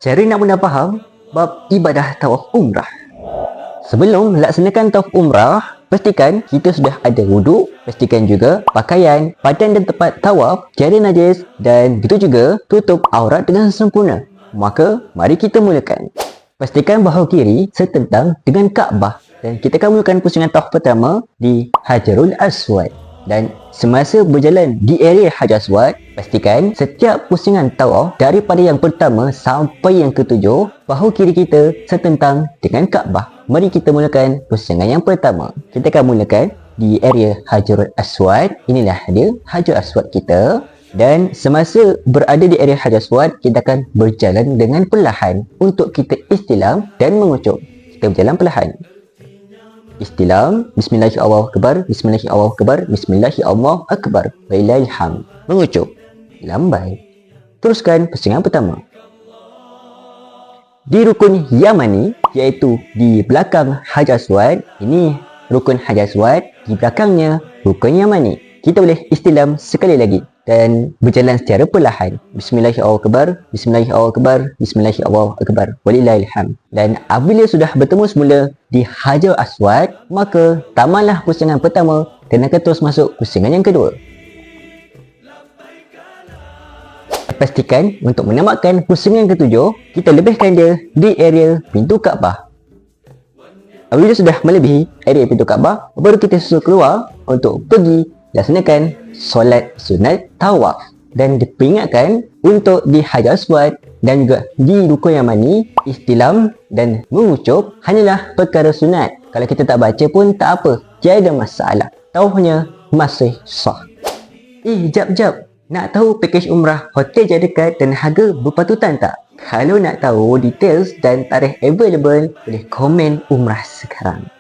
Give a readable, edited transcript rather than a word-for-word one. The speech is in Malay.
Cara nak mula faham bab ibadah tawaf umrah. Sebelum melaksanakan tawaf umrah, pastikan kita sudah ada wuduk, pastikan juga pakaian, padan dan tempat tawaf tiada najis dan begitu juga tutup aurat dengan sempurna. Maka, mari kita mulakan. Pastikan bahu kiri setentang dengan Kaabah dan kita akan mulakan pusingan tawaf pertama di Hajarul Aswad. Dan semasa berjalan di area Hajar Aswad, pastikan setiap pusingan tawaf daripada yang pertama sampai yang ketujuh, bahu kiri kita setentang dengan Kaabah. Mari kita mulakan pusingan yang pertama. Kita akan mulakan di area Hajarul Aswad. Inilah dia Hajar Aswad kita. Dan semasa berada di area Hajar Aswad, kita akan berjalan dengan perlahan untuk kita istilam dan mengucuk. Kita berjalan perlahan. Istilam, Bismillahirrahmanirrahim, Bismillahirrahmanirrahim, Bismillahirrahmanirrahim, Walillahilhamd. Mengucuk, lambai. Teruskan pusingan pertama. Di rukun Yamani, iaitu di belakang Hajar Aswad, ini rukun Hajar Aswad, di belakangnya rukun Yamani. Kita boleh istilam sekali lagi dan berjalan secara perlahan. Bismillahirrahmanirrahim, Bismillahirrahmanirrahim, Bismillahirrahmanirrahim, Walillahilhamd. Dan apabila sudah bertemu semula di Hajar Aswad, maka tamatlah pusingan pertama dan akan terus masuk pusingan yang kedua. Pastikan untuk menamatkan pusingan yang ketujuh, kita lebihkan dia di area pintu Kaabah. Apabila sudah melebihi area pintu Kaabah, baru kita susul keluar untuk pergi laksanakan solat sunat tawaf. Dan diperingatkan untuk di Hajar Aswad dan juga di rukun Yamani, istilam dan mengucuk hanyalah perkara sunat. Kalau kita tak baca pun tak apa, tiada masalah. Tawafnya masih sah. Jap. Nak tahu pakej umrah hotel je dekat dan harga berpatutan tak? Kalau nak tahu details dan tarikh available, boleh komen umrah sekarang.